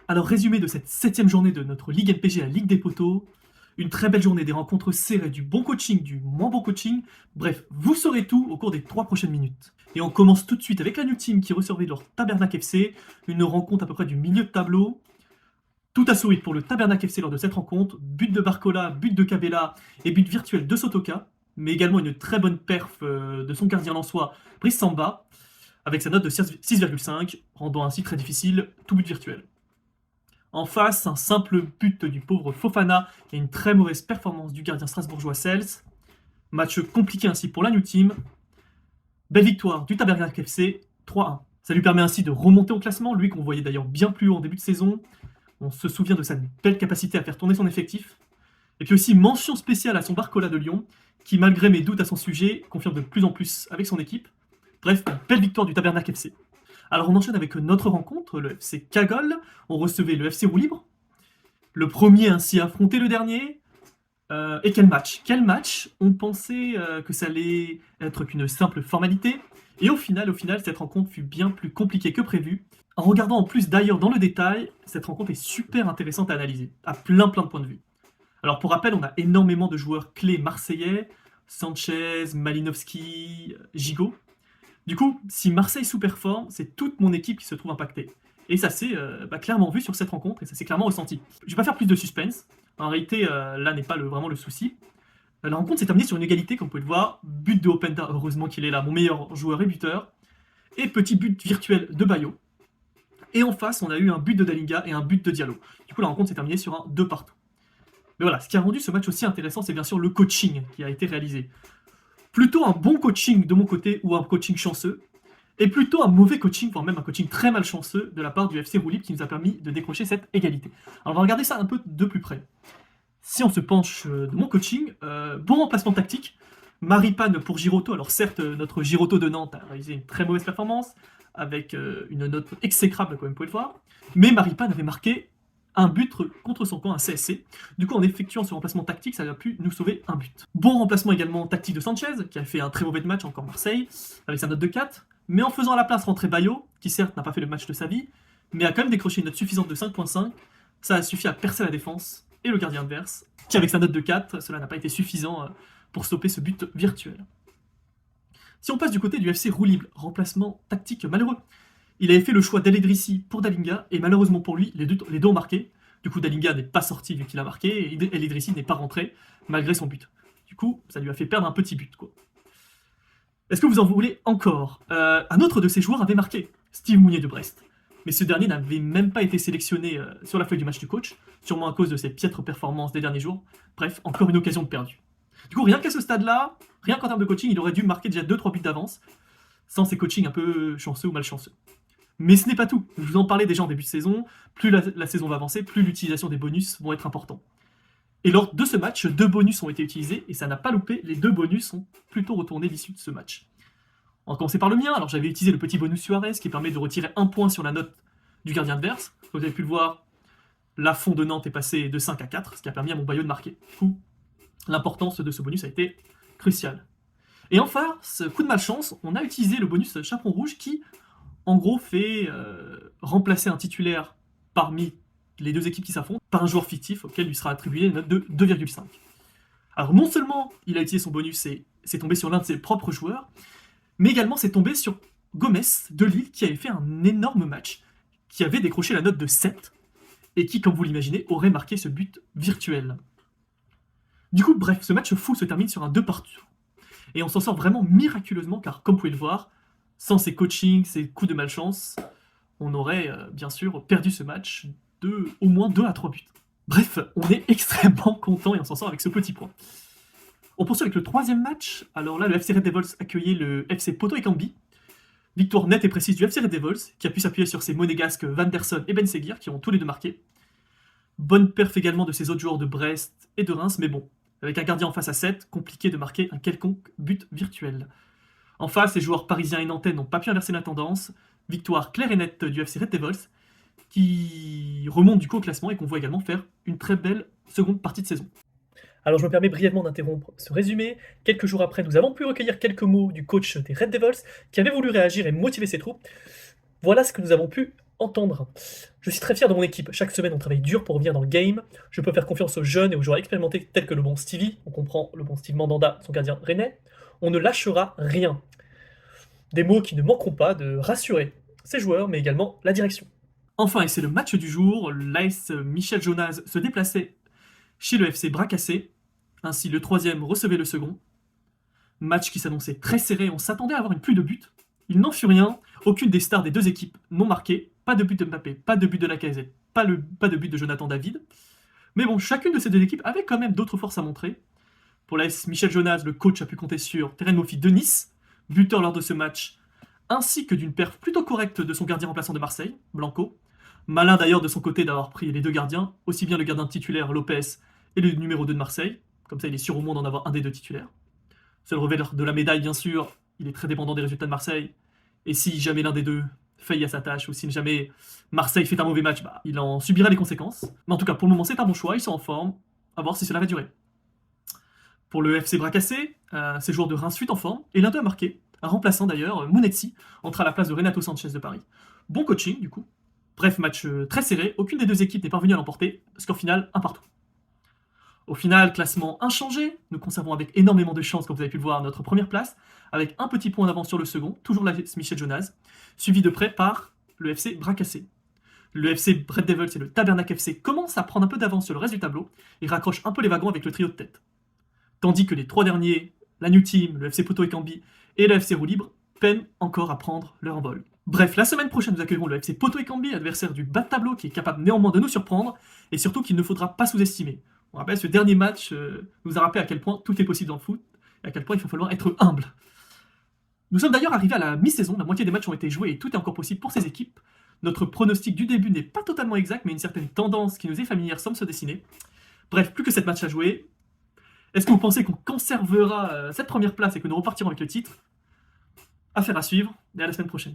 Alors, résumé de cette 7e journée de notre Ligue MPG, la Ligue des Poteaux. Une très belle journée, des rencontres serrées, du bon coaching, du moins bon coaching. Bref, vous saurez tout au cours des 3 prochaines minutes. Et on commence tout de suite avec la New Team qui recevait leur Tabernacle FC, une rencontre à peu près du milieu de tableau. Tout à sourire pour le Tabernacle FC lors de cette rencontre. But de Barcola, but de Cabella et but virtuel de Sotoka. Mais également une très bonne perf de son gardien lensois, Brice Samba, avec sa note de 6,5, rendant ainsi très difficile tout but virtuel. En face, un simple but du pauvre Fofana et une très mauvaise performance du gardien strasbourgeois Sels. Match compliqué ainsi pour la New Team. Belle victoire du Tabernacle FC, 3-1. Ça lui permet ainsi de remonter au classement, lui qu'on voyait d'ailleurs bien plus haut en début de saison. On se souvient de sa belle capacité à faire tourner son effectif. Et puis aussi mention spéciale à son Barcola de Lyon, qui malgré mes doutes à son sujet, confirme de plus en plus avec son équipe. Bref, une belle victoire du Tabernacle FC. Alors on enchaîne avec notre rencontre, le FC Cagole. On recevait le FC Roue Libre. Le premier ainsi affronté le dernier. Et quel match! Quel match! On pensait que ça allait être qu'une simple formalité. Et au final, cette rencontre fut bien plus compliquée que prévu. En regardant en plus d'ailleurs dans le détail, cette rencontre est super intéressante à analyser, à plein de points de vue. Alors pour rappel, on a énormément de joueurs clés marseillais, Sanchez, Malinowski, Gigot. Du coup, si Marseille sous-performe, c'est toute mon équipe qui se trouve impactée. Et ça s'est clairement vu sur cette rencontre, et ça s'est clairement ressenti. Je vais pas faire plus de suspense, en réalité, là n'est pas vraiment le souci. La rencontre s'est terminée sur une égalité, comme vous pouvez le voir. But de Openda, heureusement qu'il est là, mon meilleur joueur et buteur. Et petit but virtuel de Bayo. Et en face, on a eu un but de Dalinga et un but de Diallo. Du coup, la rencontre s'est terminée sur un 2 partout. Mais voilà, ce qui a rendu ce match aussi intéressant, c'est bien sûr le coaching qui a été réalisé. Plutôt un bon coaching de mon côté ou un coaching chanceux, et plutôt un mauvais coaching, voire même un coaching très malchanceux de la part du FC Roue Libre qui nous a permis de décrocher cette égalité. Alors on va regarder ça un peu de plus près. Si on se penche de mon coaching, bon remplacement tactique, Maripane pour Giroto. Alors certes, notre Giroto de Nantes a réalisé une très mauvaise performance, avec une note exécrable comme vous pouvez le voir, mais Maripane avait marqué un but contre son camp, un CSC. Du coup, en effectuant ce remplacement tactique, ça a pu nous sauver un but. Bon remplacement également tactique de Sanchez, qui a fait un très mauvais match, encore Marseille, avec sa note de 4, mais en faisant à la place rentrer Bayo, qui certes n'a pas fait le match de sa vie, mais a quand même décroché une note suffisante de 5.5, ça a suffi à percer la défense et le gardien adverse, qui avec sa note de 4, cela n'a pas été suffisant pour stopper ce but virtuel. Si on passe du côté du FC Roue Libre, remplacement tactique malheureux. Il avait fait le choix d'El Idrissi pour Dalinga, et malheureusement pour lui, les deux ont marqué. Du coup, Dalinga n'est pas sorti vu qu'il a marqué, et El Idrissi n'est pas rentré, malgré son but. Du coup, ça lui a fait perdre un petit but, quoi. Est-ce que vous en voulez encore? Un autre de ses joueurs avait marqué, Steve Mounier de Brest. Mais ce dernier n'avait même pas été sélectionné sur la feuille du match du coach, sûrement à cause de ses piètres performances des derniers jours. Bref, encore une occasion de perdu. Du coup, rien qu'à ce stade-là, rien qu'en termes de coaching, il aurait dû marquer déjà 2-3 buts d'avance, sans ses coachings un peu chanceux ou malchanceux. Mais ce n'est pas tout. Je vous en parlais déjà en début de saison. Plus la saison va avancer, plus l'utilisation des bonus vont être importants. Et lors de ce match, 2 bonus ont été utilisés, et ça n'a pas loupé, les 2 bonus sont plutôt retournés l'issue de ce match. On va commencer par le mien. Alors j'avais utilisé le petit bonus Suarez, qui permet de retirer 1 point sur la note du gardien adverse. Comme vous avez pu le voir, la fond de Nantes est passée de 5 à 4, ce qui a permis à mon Bayo de marquer. Du coup, l'importance de ce bonus a été cruciale. Et enfin, ce coup de malchance, on a utilisé le bonus Chaperon Rouge qui, en gros, fait remplacer un titulaire parmi les 2 équipes qui s'affrontent par un joueur fictif auquel lui sera attribué une note de 2,5. Alors non seulement il a utilisé son bonus et c'est tombé sur l'un de ses propres joueurs, mais également c'est tombé sur Gomez de Lille qui avait fait un énorme match, qui avait décroché la note de 7 et qui, comme vous l'imaginez, aurait marqué ce but virtuel. Du coup, bref, ce match fou se termine sur un 2 partout. Et on s'en sort vraiment miraculeusement car, comme vous pouvez le voir, sans ces coachings, ces coups de malchance, on aurait bien sûr perdu ce match de au moins 2 à 3 buts. Bref, on est extrêmement content et on s'en sort avec ce petit point. On poursuit avec le 3e match. Alors là, le FC Red Devils accueillait le FC Porto Ekambi. Victoire nette et précise du FC Red Devils, qui a pu s'appuyer sur ses monégasques Van der Son et Ben Seguir, qui ont tous les 2 marqué. Bonne perf également de ses autres joueurs de Brest et de Reims, mais bon, avec un gardien en face à 7, compliqué de marquer un quelconque but virtuel. En face, les joueurs parisiens et nantais n'ont pas pu inverser la tendance. Victoire claire et nette du FC Red Devils, qui remonte du coup au classement et qu'on voit également faire une très belle seconde partie de saison. Alors je me permets brièvement d'interrompre ce résumé. Quelques jours après, nous avons pu recueillir quelques mots du coach des Red Devils, qui avait voulu réagir et motiver ses troupes. Voilà ce que nous avons pu entendre. Je suis très fier de mon équipe. Chaque semaine, on travaille dur pour revenir dans le game. Je peux faire confiance aux jeunes et aux joueurs expérimentés tels que le bon Stevie. On comprend le bon Steve Mandanda, son gardien rennais. On ne lâchera rien. Des mots qui ne manqueront pas de rassurer ces joueurs, mais également la direction. Enfin, et c'est le match du jour, l'AS Michel Jonas se déplaçait chez le FC Bracassé. Ainsi, le troisième recevait le second. Match qui s'annonçait très serré, on s'attendait à avoir une pluie de buts. Il n'en fut rien, aucune des stars des deux équipes n'ont marqué, pas de but de Mbappé, pas de but de Lacazette, pas de but de Jonathan David. Mais bon, chacune de ces deux équipes avait quand même d'autres forces à montrer. Pour l'AS Michel Jonas, le coach a pu compter sur Terren Moffi de Nice, buteur lors de ce match, ainsi que d'une perf plutôt correcte de son gardien remplaçant de Marseille, Blanco. Malin d'ailleurs de son côté d'avoir pris les deux gardiens, aussi bien le gardien titulaire Lopez et le numéro 2 de Marseille, comme ça il est sûr au moins d'en avoir un des deux titulaires. Seul revers de la médaille, bien sûr, il est très dépendant des résultats de Marseille. Et si jamais l'un des deux faillit à sa tâche, ou si jamais Marseille fait un mauvais match, bah, il en subira les conséquences. Mais en tout cas, pour le moment, c'est un bon choix, ils sont en forme. À voir si cela va durer. Pour le FC Bracassé, ces joueurs de Reims fuient en forme, et l'un d'eux a marqué, un remplaçant d'ailleurs, Mounetzi, entre à la place de Renato Sanchez de Paris. Bon coaching, du coup. Bref, match très serré, aucune des deux équipes n'est parvenue à l'emporter, score final, un partout. Au final, classement inchangé, nous conservons avec énormément de chance, comme vous avez pu le voir, notre première place, avec un petit point d'avance sur le second, toujours la Michel Jonas, suivi de près par le FC Bracassé. Le FC Red Devils et le Tabernacle FC commencent à prendre un peu d'avance sur le reste du tableau et raccrochent un peu les wagons avec le trio de tête. Tandis que les trois derniers, la New Team, le FC Poto et Cambi et le FC Roue Libre, peinent encore à prendre leur envol. Bref, la semaine prochaine, nous accueillerons le FC Poto et Cambi, adversaire du bas de tableau qui est capable néanmoins de nous surprendre et surtout qu'il ne faudra pas sous-estimer. On rappelle, ce dernier match nous a rappelé à quel point tout est possible dans le foot et à quel point il faut falloir être humble. Nous sommes d'ailleurs arrivés à la mi-saison, la moitié des matchs ont été joués et tout est encore possible pour ces équipes. Notre pronostic du début n'est pas totalement exact, mais une certaine tendance qui nous est familière semble se dessiner. Bref, plus que 7 matchs à jouer. Est-ce que vous pensez qu'on conservera cette première place et que nous repartirons avec le titre? Affaire à suivre, et à la semaine prochaine.